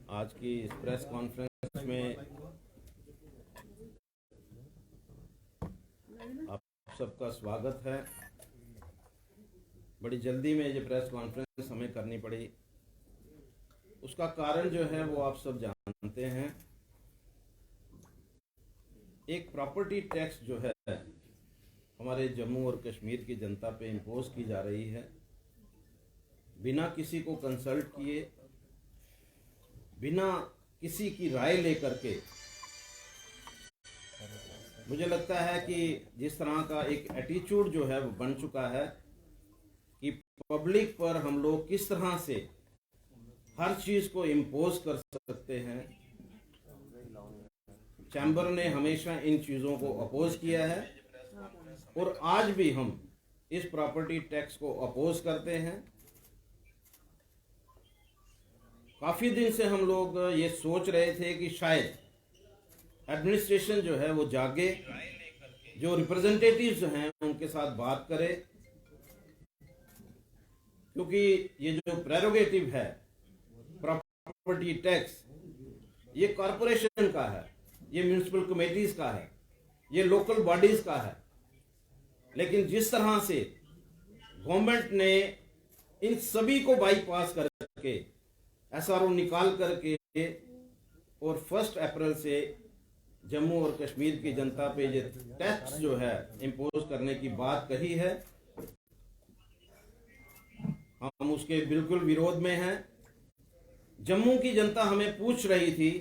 आज की इस प्रेस कॉन्फ्रेंस में आप सबका स्वागत है। बड़ी जल्दी में ये प्रेस कॉन्फ्रेंस हमें करनी पड़ी। उसका कारण जो है वो आप सब जानते हैं। एक प्रॉपर्टी टैक्स जो है हमारे जम्मू और कश्मीर की जनता पे इम्पोज की जा रही है, बिना किसी को कंसल्ट किए, बिना किसी की राय लेकर के। मुझे लगता है कि जिस तरह का एक एटीट्यूड जो है वो बन चुका है कि पब्लिक पर हम लोग किस तरह से हर चीज को इम्पोज कर सकते हैं। चैम्बर ने हमेशा इन चीजों को अपोज किया है और आज भी हम इस प्रॉपर्टी टैक्स को अपोज करते हैं। काफी दिन से हम लोग ये सोच रहे थे कि शायद एडमिनिस्ट्रेशन जो है वो जागे, जो रिप्रेजेंटेटिव्स हैं उनके साथ बात करे, क्योंकि ये जो प्रेरोगेटिव है प्रॉपर्टी टैक्स, ये कॉरपोरेशन का है, ये म्यूनिसिपल कमेटीज का है, ये लोकल बॉडीज का है। लेकिन जिस तरह से गवर्नमेंट ने इन सभी को बाईपास करके एसआरओ निकाल करके और 1 अप्रैल से जम्मू और कश्मीर की जनता पे ये टैक्स जो है इम्पोज करने की बात कही है, हम उसके बिल्कुल विरोध में हैं। जम्मू की जनता हमें पूछ रही थी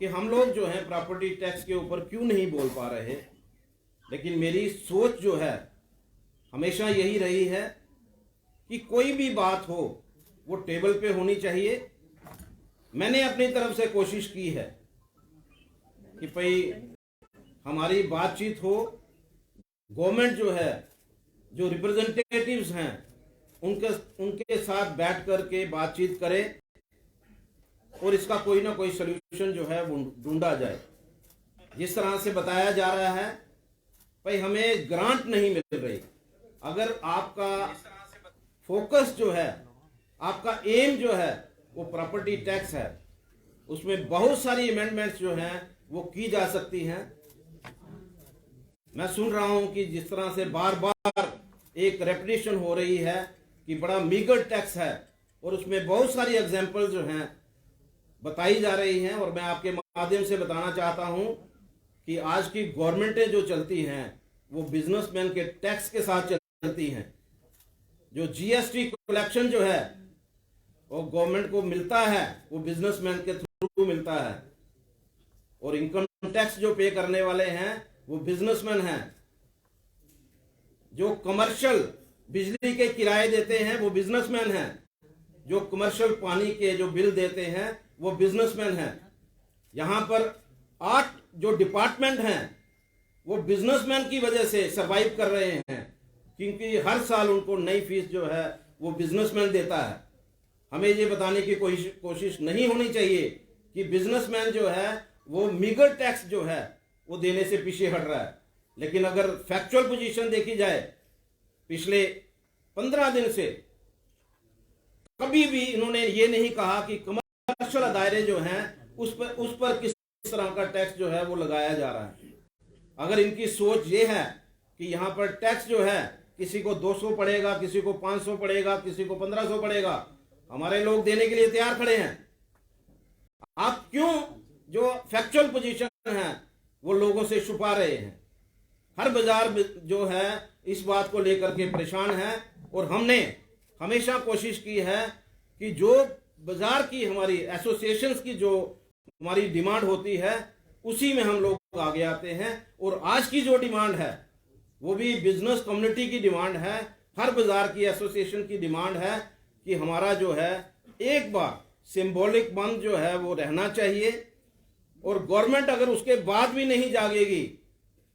कि हम लोग जो है प्रॉपर्टी टैक्स के ऊपर क्यों नहीं बोल पा रहे, लेकिन मेरी सोच जो है हमेशा यही रही है कि कोई भी बात हो वो टेबल पे होनी चाहिए। मैंने अपनी तरफ से कोशिश की है कि भाई हमारी बातचीत हो, गवर्नमेंट जो है, जो रिप्रेजेंटेटिव्स हैं उनके साथ बैठ करके बातचीत करे और इसका कोई ना कोई सलूशन जो है वो ढूंढा जाए। जिस तरह से बताया जा रहा है भाई हमें ग्रांट नहीं मिल रही। अगर आपका फोकस जो है, आपका एम जो है वो प्रॉपर्टी टैक्स है, उसमें बहुत सारी अमेंडमेंट्स जो हैं वो की जा सकती हैं। मैं सुन रहा हूं कि जिस तरह से बार बार एक रेपिटेशन हो रही है कि बड़ा मीगर टैक्स है और उसमें बहुत सारी एग्जांपल जो हैं बताई जा रही हैं। और मैं आपके माध्यम से बताना चाहता हूं कि आज की गवर्नमेंटें जो चलती हैं वो बिजनेसमैन के टैक्स के साथ चलती हैं। जो जीएसटी कलेक्शन जो है वो गवर्नमेंट को मिलता है वो बिजनेसमैन के थ्रू मिलता है, और इनकम टैक्स जो पे करने वाले हैं वो बिजनेसमैन हैं। जो कमर्शियल बिजली के किराए देते हैं वो बिजनेसमैन हैं। जो कमर्शियल पानी के जो बिल देते हैं वो बिजनेसमैन हैं। यहां पर 8 जो डिपार्टमेंट हैं वो बिजनेसमैन की वजह से सरवाइव कर रहे हैं, क्योंकि हर साल उनको नई फीस जो है वो बिजनेसमैन देता है। हमें ये बताने की कोशिश नहीं होनी चाहिए कि बिजनेसमैन जो है वो मीगर टैक्स जो है वो देने से पीछे हट रहा है। लेकिन अगर फैक्चुअल पोजीशन देखी जाए, पिछले 15 दिन से कभी भी इन्होंने ये नहीं कहा कि कमर्शियल दायरे जो हैं उस पर किस तरह का टैक्स जो है वो लगाया जा रहा है। अगर इनकी सोच ये है कि यहाँ पर टैक्स जो है किसी को 200 पड़ेगा, किसी को 500 पड़ेगा, किसी को 1500 पड़ेगा, हमारे लोग देने के लिए तैयार खड़े हैं। आप क्यों जो फैक्चुअल पोजीशन है वो लोगों से छुपा रहे हैं? हर बाजार जो है इस बात को लेकर के परेशान है, और हमने हमेशा कोशिश की है कि जो बाजार की हमारी एसोसिएशंस की जो हमारी डिमांड होती है उसी में हम लोग आगे आते हैं। और आज की जो डिमांड है वो भी बिजनेस कम्युनिटी की डिमांड है, हर बाजार की एसोसिएशन की डिमांड है कि हमारा जो है एक बार सिंबॉलिक बंद जो है वो रहना चाहिए। और गवर्नमेंट अगर उसके बाद भी नहीं जागेगी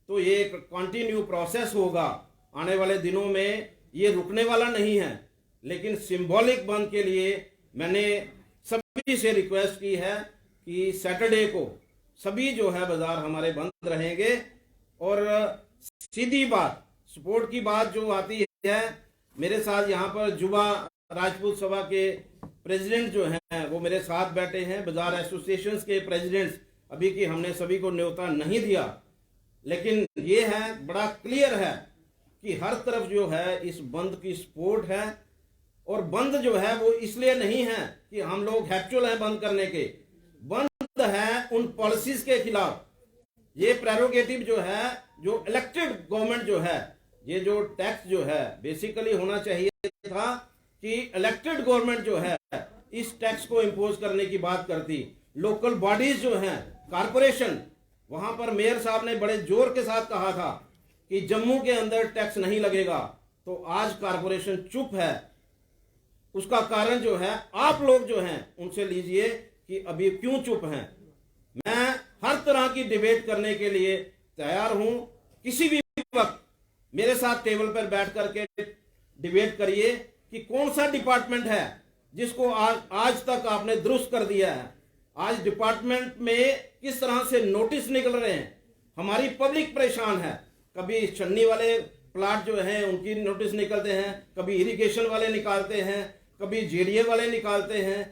तो ये एक कंटिन्यू प्रोसेस होगा। आने वाले दिनों में ये रुकने वाला नहीं है। लेकिन सिंबॉलिक बंद के लिए मैंने सभी से रिक्वेस्ट की है कि सैटरडे को सभी जो है बाजार हमारे बंद रहेंगे। और सीधी बात, सपोर्ट की बात जो आती है, मेरे साथ यहाँ पर जुबा राजपूत सभा के प्रेसिडेंट जो हैं वो मेरे साथ बैठे हैं, बाजार एसोसिएशंस के प्रेसिडेंट्स, अभी की हमने सभी को न्योता नहीं दिया, लेकिन ये है बड़ा क्लियर है कि हर तरफ जो है इस बंद की सपोर्ट है। और बंद जो है वो इसलिए नहीं है कि हम लोग हैप्चुअल हैं बंद करने के, बंद है उन पॉलिसीज के खिलाफ। ये प्रेरोगेटिव जो है, जो इलेक्टेड गवर्नमेंट जो है, ये जो टैक्स जो है बेसिकली होना चाहिए था कि इलेक्टेड गवर्नमेंट जो है इस टैक्स को इम्पोज करने की बात करती। लोकल बॉडीज जो हैं, कारपोरेशन, वहां पर मेयर साहब ने बड़े जोर के साथ कहा था कि जम्मू के अंदर टैक्स नहीं लगेगा, तो आज कारपोरेशन चुप है। उसका कारण जो है आप लोग जो हैं उनसे लीजिए कि अभी क्यों चुप हैं। मैं हर तरह की डिबेट करने के लिए तैयार हूं, किसी भी वक्त मेरे साथ टेबल पर बैठ करके डिबेट करिए कि कौन सा डिपार्टमेंट है जिसको आज तक आपने दुरुस्त कर दिया है। आज डिपार्टमेंट में किस तरह से नोटिस निकल रहे हैं, हमारी पब्लिक परेशान है। कभी छन्नी वाले प्लाट जो हैं उनकी नोटिस निकलते हैं, कभी इरिगेशन वाले निकालते हैं, कभी जेडीए वाले निकालते हैं।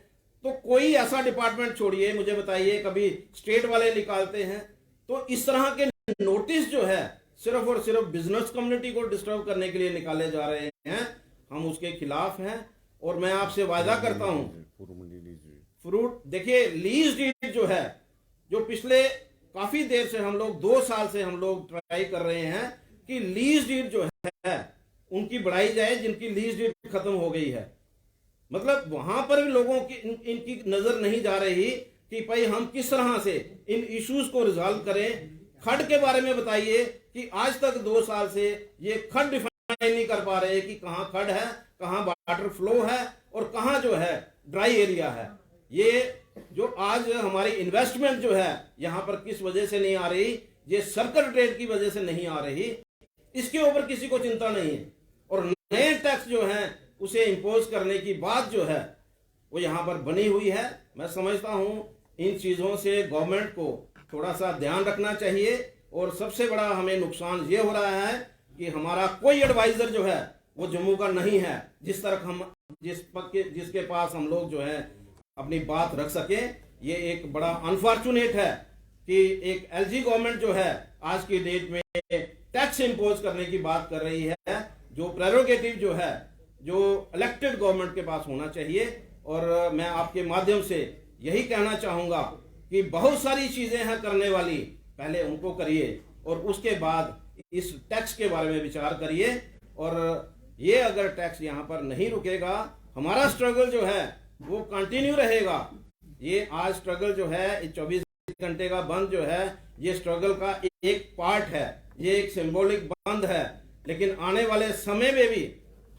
तो कोई ऐसा डिपार्टमेंट छोड़िए, मुझे बताइए, कभी स्टेट वाले निकालते हैं। तो इस तरह के नोटिस जो है सिर्फ और सिर्फ बिजनेस कम्युनिटी को डिस्टर्ब करने के लिए निकाले जा रहे हैं। हम उसके खिलाफ हैं और मैं आपसे वादा करता हूं, फ्रूट देखिए, लीज डीड जो है, जो पिछले काफी देर से हम लोग 2 साल से हम लोग ट्राई कर रहे हैं कि लीज डीड जो है उनकी बढ़ाई जाए, जिनकी लीज डीड खत्म हो गई है। मतलब वहां पर भी लोगों की इनकी नजर नहीं जा रही कि भाई हम किस तरह से इन इश्यूज को रिजॉल्व करें। खड के बारे में बताइए कि आज तक 2 साल से ये खड डिफाइन नहीं कर पा रहे कि कहां खड है, कहां वाटर फ्लो है और कहां जो है ड्राई एरिया है। ये जो आज हमारी इन्वेस्टमेंट जो है यहां पर किस वजह से नहीं आ रही, ये सर्कल ट्रेड की वजह से नहीं आ रही, इसके ऊपर किसी को चिंता नहीं है। और नए टैक्स जो हैं उसे इंपोज करने की बात जो है वो यहां पर बनी हुई है। मैं समझता हूं इन चीजों से गवर्नमेंट को थोड़ा सा ध्यान रखना चाहिए। और सबसे बड़ा हमें नुकसान ये हो रहा है कि हमारा कोई एडवाइजर जो है वो जम्मू का नहीं है, जिस तरह हम जिसके पास हम लोग जो है अपनी बात रख सके। ये एक बड़ा अनफॉर्चुनेट है कि एक एलजी गवर्नमेंट जो है आज की डेट में टैक्स इंपोज करने की बात कर रही है, जो प्रेरोगेटिव जो है जो इलेक्टेड गवर्नमेंट के पास होना चाहिए। और मैं आपके माध्यम से यही कहना चाहूंगा कि बहुत सारी चीजें हैं करने वाली, पहले उनको करिए और उसके बाद इस टैक्स के बारे में विचार करिए। और ये अगर टैक्स यहाँ पर नहीं रुकेगा, हमारा स्ट्रगल जो है वो कंटिन्यू रहेगा। ये आज स्ट्रगल जो है 24 घंटे का बंद जो है, ये स्ट्रगल का एक पार्ट है, ये एक सिंबॉलिक बंद है। लेकिन आने वाले समय में भी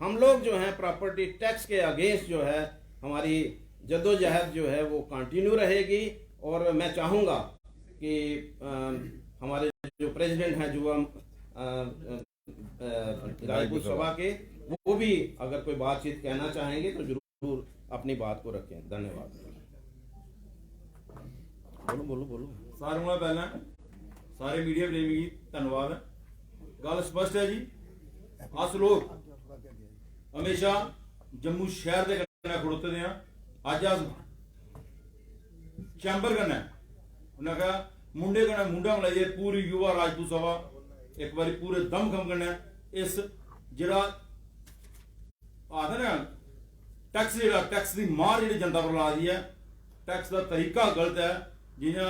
हम लोग जो है प्रॉपर्टी टैक्स के अगेंस्ट जो है हमारी जद्दोजहद जो है वो कंटिन्यू रहेगी। और मैं चाहूंगा कि हमारे जो प्रेसिडेंट हैं जो रायपुर सभा के, वो भी अगर कोई बातचीत कहना चाहेंगे तो जरूर अपनी बात को रखें। धन्यवाद। बोलो। सारे नाल पहला सारे मीडिया प्रेमी गी धन्यवाद। गल स्पष्ट है जी, अस लोग हमेशा जम्मू शहर के कन्नै खड़ोते दे। अज अस चैंबर कन्नै उन्हें कहा मुंडे कन्नै मुंडा मिलाइए पूरी युवा राजपूत सभा एक बार पूरे दमखम कन्नै इस जिहड़ा आखदे ना टैक्स की मार जी जनता पर ला दी है, टैक्स का तरीका गलत है। जियां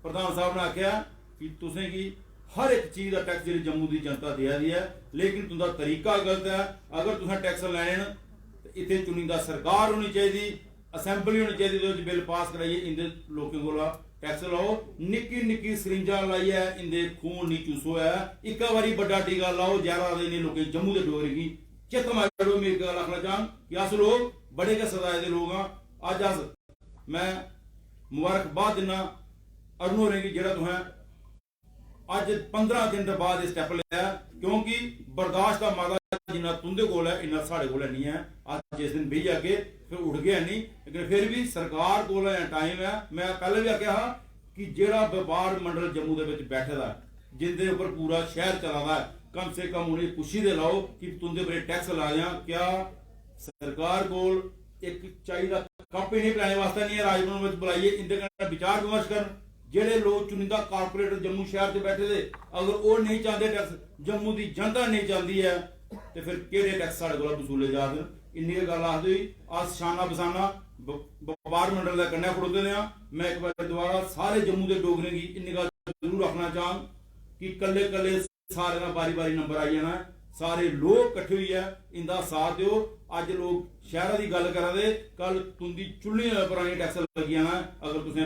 प्रधान साहब ने आख्या कि तुसें की हर एक चीज का टैक्स जी जम्मू की जनता दे दी है, लेकिन तुंदा तरीका गलत है। अगर तुसें टैक्स लैने न तो इत्थे चुनिंदा सरकार होनी चाहिए, असैंबली होनी चाहिए, बिल पास कराइए, इंदे लोकें कोला टैक्स लाओ। निक्की निक्की सरिंजा लाइए इंदे खून नहीं चूसो है, एक बारी बड़ा टीका लाओ, जहरा देने लोकें जम्मू के डोगरे की चेत मारो। मेरी गल आखना चाहन कि अस लोग बड़े गै सदाए दे लोग हाँ। अज अस मैं मुबारकबाद दिना अरुण होरें गी जेहड़ा तुसें अज 15 दिन के बाद स्टैप लिया, क्योंकि बर्दाश्त का मादा जिन्ना तुंदे कोल है इन्ना साढ़े कोल नहीं है। अज जिस दिन बेही जाके फिर उठ गया नहीं, लेकिन फिर भी सरकार कोल टाइम है। मैं पहले भी आख्या कि जेड़ा व्यापार मंडल जम्मू के बैठे दा जिंदे उपर पूरा शहर चला दा, कम से कम उन्हें पुछी दे लाओ कि तुंदे पर टैक्स ला दें। क्या सरकार कोल एक चाहिए कापी नहीं बनाने वास्ते नहीं है, राजभवन में बुलाइए, इंदे कन्नै विचार विमर्श कर। जेडे लोग चुनिंदा कारपोरेटर जम्मू शहर से बैठे थे, अगर वो नहीं चाहते टैक्स, जम्मू की जनता नहीं चाहती है, तो फिर केड़े टैक्स साढ़े को वसूले जा रहे? इन्नी गल आखदे हुई अस शाना बसाना व्यापार मंडल के कन्नै खड़ोते हैं। मैं एक बार दोबारा सारे जम्मू के डोगरे की इन्नी गल जरूर रखना चाह कि कल्ले कल्ले सारे का बारी बारी नंबर आई जाना, सारे लोग कट्ठे हुई है, इनका साथ दो। अज लोग शहर की गल करा दे, कल तुंदी चुल्लियां पुरानी टैक्स लगी जाना अगर तुसें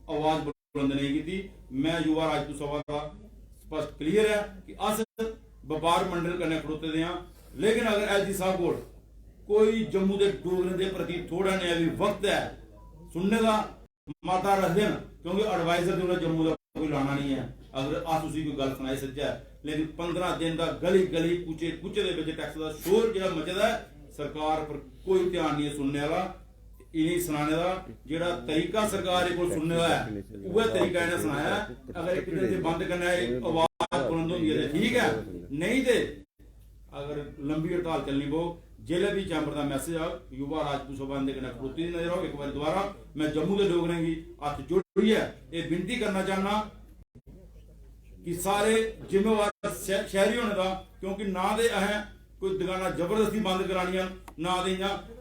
आवाज बुलंद नहीं की। मैं युवा राजपूत सभा का स्पष्ट क्लियर है कि अस व्यापार मंडल कन्नै खड़ोते दे हां, लेकिन अगर एलजी साहब को कोई जम्मू के डोगरे के प्रति थोड़ा नेहा भी वक्त है सुनने का, माता रख देन, क्योंकि एडवाइजर जो जम्मू का कोई लाना नहीं है। अगर अस उसी कोई गल सुनाई सच्चा है, लेकिन 15 दिन का गली गली कुचे कुचे दे विच टैक्स का शोर जो मचदा है, सरकार पर कोई ध्यान नहीं है सुनने वाला, इन्हीं सुनाने का। जेड़ा तरीका सरकार को सुनने का है वह तरीका इन्हें सुनाया। अगर एक दिन से बंद करना है, आवाज बुलंद होती है ठीक है, नहीं तो अगर लंबी हड़ताल चलनी पो, जिले भी चैंबर का मैसेज आ युवा राजपूत सभा के कन्नै खड़ोती नजर आओ। एक बार दोबारा मैं जम्मू के डोगरे की हथ जोड़ी है ये विनती करना चाहना कि सारे जिम्मेवार शहरी होने का, क्योंकि ना दे अहें कोई दुकाना जबरदस्ती बंद करानियां, ना दे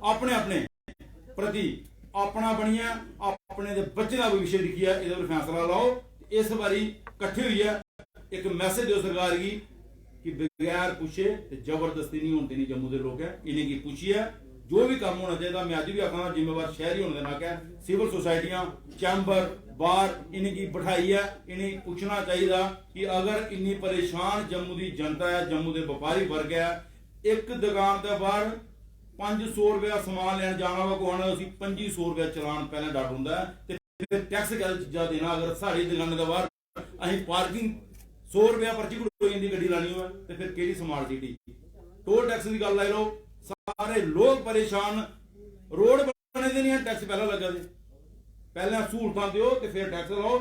अपने अपने प्रति अपना बनिया, अपने दे बच्चे का भी विषय लिखिया, इहदे पर फैसला लाओ। इस बारी कट्ठी हुई है, एक मैसेज दो सरकार की कि बगैर पूछे जबरदस्ती नहीं होती। नहीं जम्मू के लोग है, इन्हें की पूछी है जो भी काम होना चाहिए। मैं अज भी आखना जिम्मेवार शहरी होने के नाते सिविल सोसाइटियां चैंबर बार इनकी बिठाई है, इन्हें पूछना चाहिए कि अगर इन्नी परेशान जम्मू की जनता है, जम्मू के व्यापारी वर्ग है, एक दुकान के बाहर 500 रुपया समान लैन जाना वा को आना 2500 रुपया चलान पहले डर होंगे, फिर टैक्स गल चीजा देना। अगर साड़ी दुकान के बाहर अं पार्किंग 100 रुपया पर्ची कटोई गड्डी लानी हो तो फिर केड़ी स्मार्ट सिटी टोल टैक्स की गल लाई लो। सारे लोग परेशान, रोड बने दे नहीं टैक्स पहला लगा दे, पहले सहूलतां दो तो फिर टैक्स लाओ।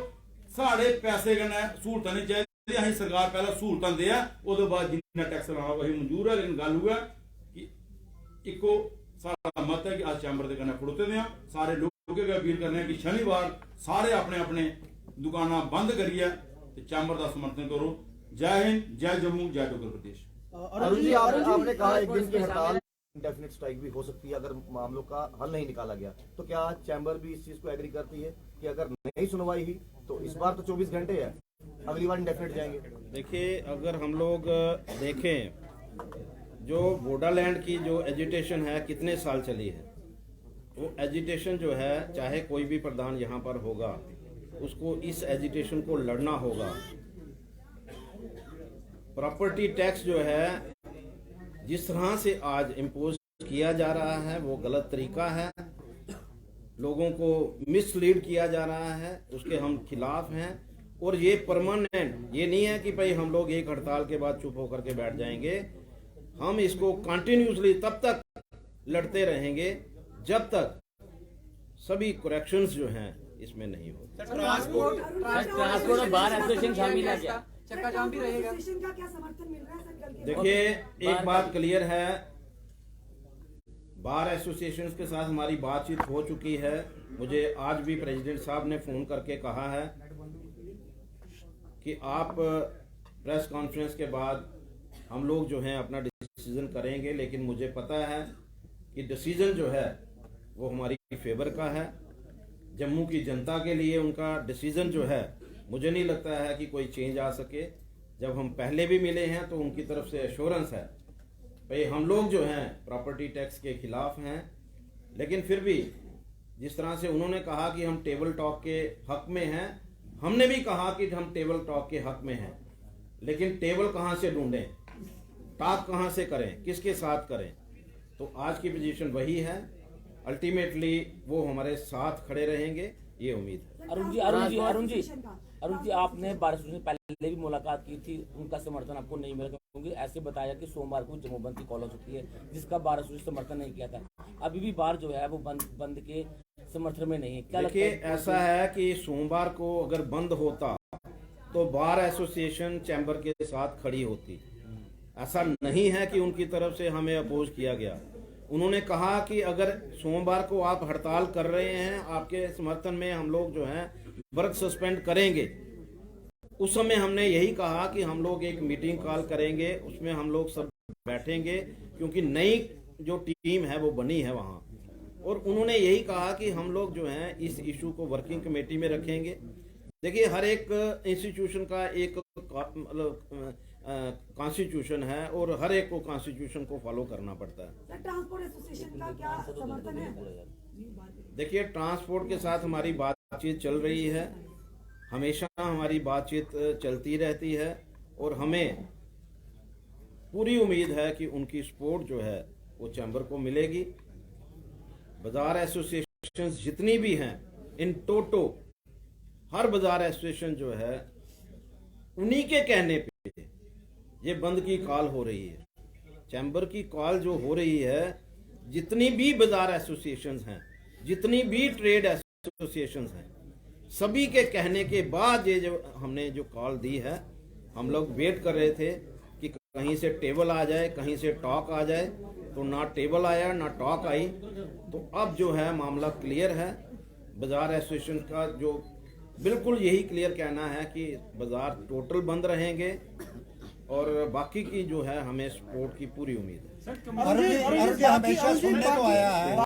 साढ़े पैसे कन्नै सहूलतां नहीं चाहिए, अं सरकार पहले सहूलतां दे उस बाद जिन्ना टैक्स लाना वही मंजूर है। लेकिन गल हुआ कि इको सारा मत है कि अस चैंबर के कन्नै खड़ोते दे हां। सारे लोगों को अपील करने कि शनिवार सारे अपने अपने दुकाना बंद करिए चैंबर का समर्थन करो। जय हिंद, जय जम्मू, जय डोगर प्रदेश। अरुण जी आपने कहा एक दिन की हड़ताल इंडेफिनिट स्ट्राइक भी हो सकती है अगर मामलों का हल नहीं निकाला गया, तो क्या चैंबर भी इस चीज को एग्री करती है कि अगर नहीं सुनवाई हुई तो इस बार तो 24 घंटे है, अगली बार इंडेफिनिट जाएंगे? देखिए, अगर हम लोग देखें जो बोडोलैंड की जो एजिटेशन है कितने साल चली है, वो एजिटेशन जो है चाहे कोई भी प्रधान यहाँ पर होगा उसको इस एजिटेशन को लड़ना होगा। प्रॉपर्टी टैक्स जो है जिस तरह से आज इम्पोज किया जा रहा है वो गलत तरीका है, लोगों को मिसलीड किया जा रहा है, उसके हम खिलाफ हैं। और ये परमानेंट, ये नहीं है कि भाई हम लोग एक हड़ताल के बाद चुप होकर के बैठ जाएंगे। हम इसको कंटिन्यूसली तब तक लड़ते रहेंगे जब तक सभी करेक्शंस जो हैं इसमें नहीं हो। ट्रांसपोर्ट और बार एसोसिएशन शामिल है क्या? चक्का जाम भी रहेगा? का क्या समर्थन मिल रहा है सर? कल के देखिए, एक बात क्लियर है, बार एसोसिएशंस के साथ हमारी बातचीत हो चुकी है। मुझे आज भी प्रेसिडेंट साहब ने फोन करके कहा है कि आप प्रेस कॉन्फ्रेंस के बाद हम लोग जो हैं अपना डिसीजन करेंगे, लेकिन मुझे पता है कि डिसीजन जो है वो हमारी फेवर का है। जम्मू की जनता के लिए उनका डिसीजन जो है, मुझे नहीं लगता है कि कोई चेंज आ सके। जब हम पहले भी मिले हैं तो उनकी तरफ से एश्योरेंस है भाई हम लोग जो हैं प्रॉपर्टी टैक्स के खिलाफ हैं, लेकिन फिर भी जिस तरह से उन्होंने कहा कि हम टेबल टॉक के हक में हैं, हमने भी कहा कि हम टेबल टॉक के हक में हैं, लेकिन टेबल कहाँ से ढूंढें, टॉक कहाँ से करें, किसके साथ करें। तो आज की पोजीशन वही है, अल्टीमेटली वो हमारे साथ खड़े रहेंगे, ये उम्मीद है। अरुण जी आपने बारिश से पहले भी मुलाकात की थी, उनका समर्थन आपको नहीं मिला क्योंकि ऐसे बताया कि सोमवार को जम्मूबंद की कॉल हो सकती है जिसका बारिश ने समर्थन नहीं किया था। अभी भी बार जो है वो बंद के समर्थन में नहीं है। क्या लगता है? ऐसा है कि सोमवार को अगर बंद होता तो बार एसोसिएशन चैंबर के साथ खड़ी होती। ऐसा नहीं है कि उनकी तरफ से हमें अपोज किया गया। उन्होंने कहा कि अगर सोमवार को आप हड़ताल कर रहे हैं, आपके समर्थन में हम लोग जो है वर्क सस्पेंड करेंगे। उस समय हमने यही कहा कि हम लोग एक मीटिंग कॉल करेंगे, उसमें हम लोग सब बैठेंगे, क्योंकि नई जो टीम है वो बनी है वहाँ। और उन्होंने यही कहा कि हम लोग जो है इस इशू को वर्किंग कमेटी में रखेंगे। देखिए, हर एक इंस्टीट्यूशन का एक कॉन्स्टिट्यूशन है और हर एक को कॉन्स्टिट्यूशन को फॉलो करना पड़ता है। सर, ट्रांसपोर्ट एसोसिएशन का क्या समर्थन है? देखिए, ट्रांसपोर्ट के साथ हमारी बातचीत चल रही है, हमेशा हमारी बातचीत चलती रहती है और हमें पूरी उम्मीद है कि उनकी सपोर्ट जो है वो चैम्बर को मिलेगी। बाजार एसोसिएशन जितनी भी हैं, इन टोटो हर बाजार एसोसिएशन जो है उन्हीं के कहने पे ये बंद की कॉल हो रही है। चैम्बर की कॉल जो हो रही है, जितनी भी बाजार एसोसिएशंस हैं, जितनी भी ट्रेड एसोसिएशंस हैं, सभी के कहने के बाद ये जो हमने जो कॉल दी है, हम लोग वेट कर रहे थे कि कहीं से टेबल आ जाए, कहीं से टॉक आ जाए, तो ना टेबल आया ना टॉक आई। तो अब जो है मामला क्लियर है। बाजार एसोसिएशन का जो बिल्कुल यही क्लियर कहना है कि बाजार टोटल बंद रहेंगे और बाकी की जो है हमें सपोर्ट की पूरी उम्मीद है। हमेशा सुनने को आया है